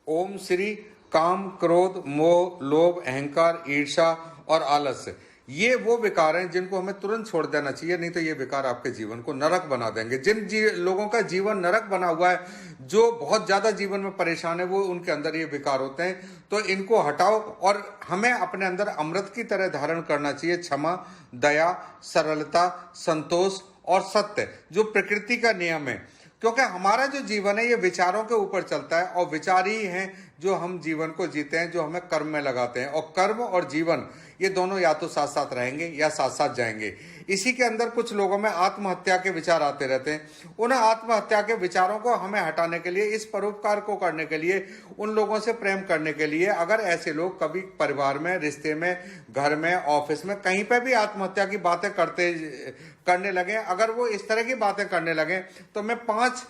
ओम श्री काम, क्रोध, मोह, लोभ, अहंकार, ईर्ष्या और आलस्य, ये वो विकार हैं जिनको हमें तुरंत छोड़ देना चाहिए, नहीं तो ये विकार आपके जीवन को नरक बना देंगे। जिन लोगों का जीवन नरक बना हुआ है, जो बहुत ज्यादा जीवन में परेशान है, वो उनके अंदर ये विकार होते हैं। तो इनको हटाओ और हमें अपने अंदर अमृत की तरह धारण करना चाहिए क्षमा, दया, सरलता, संतोष और सत्य, जो प्रकृति का नियम है। क्योंकि हमारा जो जीवन है ये विचारों के ऊपर चलता है, और विचार ही हैं जो हम जीवन को जीते हैं, जो हमें कर्म में लगाते हैं। और कर्म और जीवन ये दोनों या तो साथ साथ रहेंगे या साथ साथ जाएंगे। इसी के अंदर कुछ लोगों में आत्महत्या के विचार आते रहते हैं। उन आत्महत्या के विचारों को हमें हटाने के लिए, इस परोपकार को करने के लिए, उन लोगों से प्रेम करने के लिए, अगर ऐसे लोग कभी परिवार में, रिश्ते में, घर में, ऑफिस में, कहीं पे भी आत्महत्या की बातें करने लगे, अगर वो इस तरह की बातें करने लगे, तो मैं 5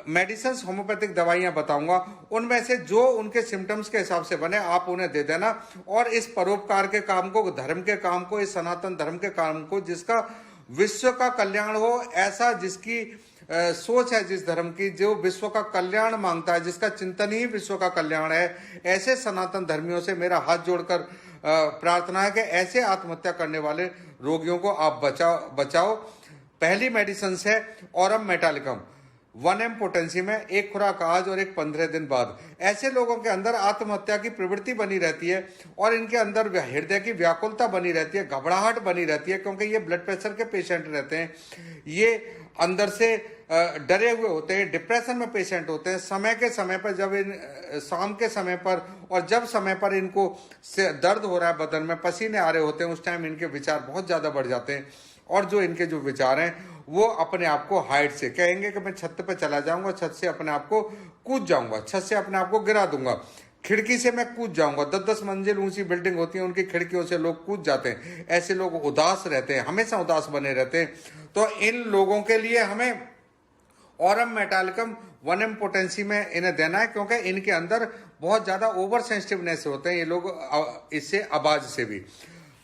मेडिसिन, होम्योपैथिक दवाइयां बताऊंगा। उनमें से जो उनके सिम्टम्स के हिसाब से बने आप उन्हें दे देना। और इस परोपकार के काम को, धर्म के काम को, इस सनातन धर्म के काम को, जिसका विश्व का कल्याण हो, ऐसा जिसकी सोच है, जिस धर्म की जो विश्व का कल्याण मांगता है, जिसका चिंतन ही विश्व का कल्याण है, ऐसे सनातन धर्मियों से मेरा हाथ जोड़कर प्रार्थना है कि ऐसे आत्महत्या करने वाले रोगियों को आप बचाओ। पहली मेडिसिन है ऑरम मेटालिकम 1 mg पोटेंसी में, एक खुराक आज और एक 15 दिन बाद। ऐसे लोगों के अंदर आत्महत्या की प्रवृत्ति बनी रहती है और इनके अंदर हृदय की व्याकुलता बनी रहती है, घबराहट बनी रहती है, क्योंकि ये ब्लड प्रेशर के पेशेंट रहते हैं, ये अंदर से डरे हुए होते हैं, डिप्रेशन में पेशेंट होते हैं। समय के समय पर, जब शाम के समय पर और जब समय पर इनको दर्द हो रहा है, बदन में पसीने आ रहे होते हैं, उस टाइम इनके विचार बहुत ज्यादा बढ़ जाते हैं। और जो इनके जो विचार हैं वो अपने आप को हाइट से कहेंगे कि मैं छत पे चला जाऊंगा, छत से अपने आप को कूद जाऊंगा, छत से अपने आप को गिरा दूंगा, खिड़की से मैं कूद जाऊंगा। 10-10 मंजिल ऊंची बिल्डिंग होती है, उनकी खिड़कियों से लोग कूद जाते हैं। ऐसे लोग उदास रहते हैं, हमेशा उदास बने रहते हैं। तो इन लोगों के लिए हमें ऑरम मेटालिकम 1 mg पोटेंसी में इन्हें देना है, क्योंकि इनके अंदर बहुत ज्यादा ओवर सेंसिटिवनेस होते हैं ये लोग, इससे आवाज से भी।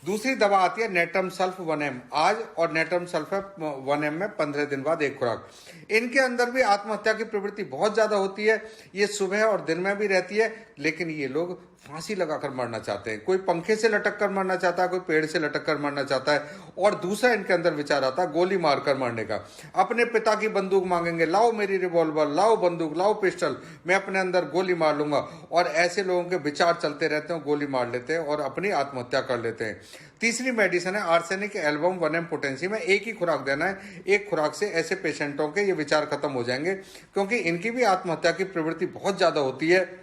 दूसरी दवा आती है नेट्रम सल्फ 1 mg आज और नेट्रम सल्फ 1 mg में 15 दिन बाद एक खुराक। इनके अंदर भी आत्महत्या की प्रवृत्ति बहुत ज्यादा होती है। ये सुबह और दिन में भी रहती है, लेकिन ये लोग फांसी लगाकर मरना चाहते हैं। कोई पंखे से लटक कर मरना चाहता है, कोई पेड़ से लटक कर मरना चाहता है, और दूसरा इनके अंदर विचार आता है गोली मारकर मरने का। अपने पिता की बंदूक मांगेंगे, लाओ मेरी रिवॉल्वर, लाओ बंदूक, लाओ पिस्टल, मैं अपने अंदर गोली मार लूंगा। और ऐसे लोगों के विचार चलते रहते हैं, गोली मार लेते हैं और अपनी आत्महत्या कर लेते हैं। तीसरी मेडिसिन है आर्सेनिक एल्बम 1 mg पोटेंसी में, एक ही खुराक देना है। एक खुराक से ऐसे पेशेंटों के ये विचार खत्म हो जाएंगे, क्योंकि इनकी भी आत्महत्या की प्रवृत्ति बहुत ज्यादा होती है।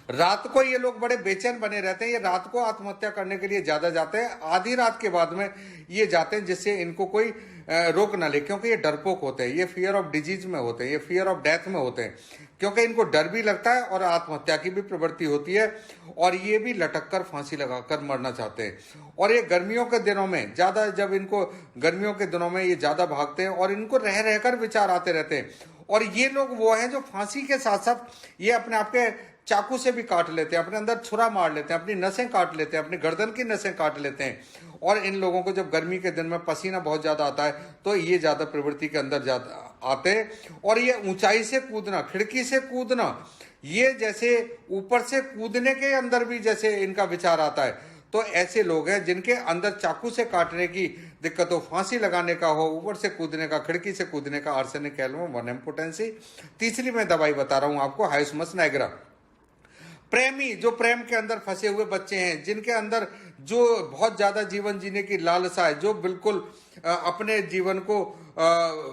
रात को ये लोग बड़े बेचैन बने रहते हैं, ये रात को आत्महत्या करने के लिए ज्यादा जाते हैं। आधी रात के बाद में ये जाते हैं, जिससे इनको कोई रोक ना ले, क्योंकि ये डरपोक होते हैं, ये फियर ऑफ डिजीज में होते हैं, ये फियर ऑफ डेथ में होते हैं, क्योंकि इनको डर भी लगता है और आत्महत्या की भी प्रवृत्ति होती है। और ये भी लटक कर फांसी लगाकर मरना चाहते हैं। और ये गर्मियों के दिनों में ज्यादा, जब इनको गर्मियों के दिनों में ये ज्यादा भागते हैं और इनको रह रहकर विचार आते रहते हैं। और ये लोग वो हैं जो फांसी के साथ साथ ये अपने आप के चाकू से भी काट लेते हैं, अपने अंदर छुरा मार लेते हैं, अपनी नसें काट लेते हैं, अपनी गर्दन की नसें काट लेते हैं। और इन लोगों को जब गर्मी के दिन में पसीना बहुत ज्यादा आता है, तो ये ज्यादा प्रवृत्ति के अंदर आते हैं। और ये ऊंचाई से कूदना, खिड़की से कूदना, ये जैसे ऊपर से कूदने के अंदर भी जैसे इनका विचार आता है। तो ऐसे लोग हैं जिनके अंदर चाकू से काटने की दिक्कत हो, फांसी लगाने का हो, ऊपर से कूदने का, खिड़की से कूदने का, आर्सेनिक एल्बम 1 mg पोटेंसी। तीसरी मैं दवाई बता रहा हूं आपको, हाइसमस नाइग्रा। प्रेमी, जो प्रेम के अंदर फंसे हुए बच्चे हैं, जिनके अंदर जो बहुत ज्यादा जीवन जीने की लालसा है, जो बिल्कुल अपने जीवन को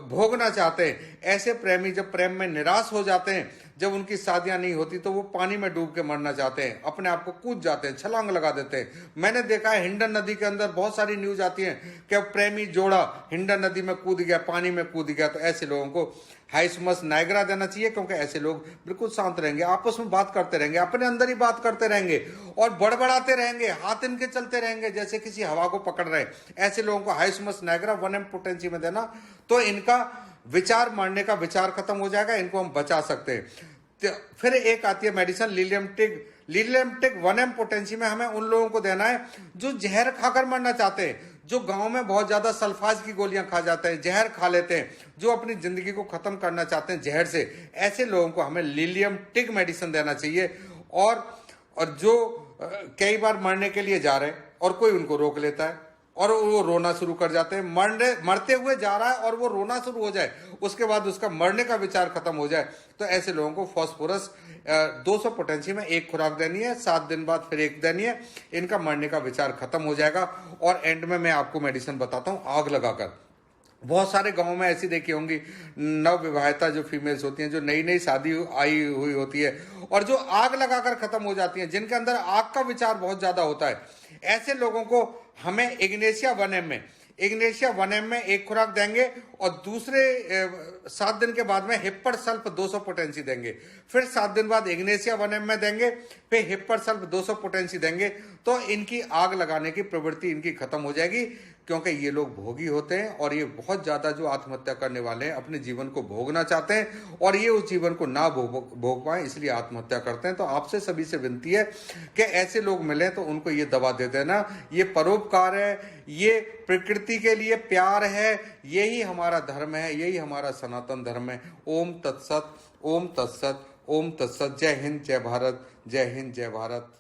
भोगना चाहते हैं, ऐसे प्रेमी जब प्रेम में निराश हो जाते हैं, जब उनकी शादियां नहीं होती, तो वो पानी में डूब के मरना चाहते हैं, अपने आप को कूद जाते हैं, छलांग लगा देते हैं। मैंने देखा है हिंडन नदी के अंदर बहुत सारी न्यूज आती है कि प्रेमी जोड़ा हिंडन नदी में कूद गया, पानी में कूद गया। तो ऐसे लोगों को हाइसमस नाइग्रा देना चाहिए, क्योंकि ऐसे लोग बिल्कुल शांत रहेंगे, आपस में बात करते रहेंगे, अपने अंदर ही बात करते रहेंगे और बड़बड़ाते रहेंगे, हाथ इनके चलते रहेंगे जैसे किसी हवा को पकड़ रहे। ऐसे लोगों को हाइसमस नाइग्रा 1 mg पोटेंसी में देना, तो इनका विचार मारने का विचार खत्म हो जाएगा, इनको हम बचा सकते हैं। फिर एक आती है मेडिसिन लीलियम टिक 1 mg पोटेंसी में, हमें उन लोगों को देना है जो जहर खाकर मरना चाहते हैं, जो गांव में बहुत ज्यादा सल्फाज की गोलियां खा जाते हैं, जहर खा लेते हैं, जो अपनी जिंदगी को खत्म करना चाहते हैं जहर से, ऐसे लोगों को हमें लीलियम टिक मेडिसिन देना चाहिए। और जो कई बार मरने के लिए जा रहे हैं और कोई उनको रोक लेता है और वो रोना शुरू कर जाते हैं, मरते हुए जा रहा है और वो रोना शुरू हो जाए, उसके बाद उसका मरने का विचार खत्म हो जाए, तो ऐसे लोगों को फास्फोरस 200 पोटेंशियम में एक खुराक देनी है, 7 दिन बाद फिर एक देनी है। इनका मरने का विचार खत्म हो जाएगा। और एंड में मैं आपको मेडिसिन बताता हूं आग लगाकर। बहुत सारे गांवों में ऐसी देखी होंगी नव विवाहिता जो फीमेल्स होती हैं, जो नई नई शादी आई हुई होती है और जो आग लगाकर खत्म हो जाती हैं, जिनके अंदर आग का विचार बहुत ज्यादा होता है, ऐसे लोगों को हमें इग्नेशिया 1M में एक खुराक देंगे और दूसरे 7 दिन के बाद में हिप्पर सल्फ 200 पोटेंसी देंगे, फिर 7 दिन बाद इग्नेशिया 1M में देंगे, फिर हिप्पर सल्फ 200 पोटेंसी देंगे, तो इनकी आग लगाने की प्रवृत्ति इनकी खत्म हो जाएगी। क्योंकि ये लोग भोगी होते हैं और ये बहुत ज्यादा जो आत्महत्या करने वाले हैं अपने जीवन को भोगना चाहते हैं और ये उस जीवन को ना भोग पाए, इसलिए आत्महत्या करते हैं। तो आपसे सभी से विनती है कि ऐसे लोग मिले तो उनको ये दवा दे देना। ये परोपकार है, ये प्रकृति के लिए प्यार है, यही हमारा धर्म है, यही हमारा सनातन धर्म है। ओम तत्सत, ओम तत्सत, ओम तत्सत। जय हिंद, जय भारत, जय हिंद, जय भारत।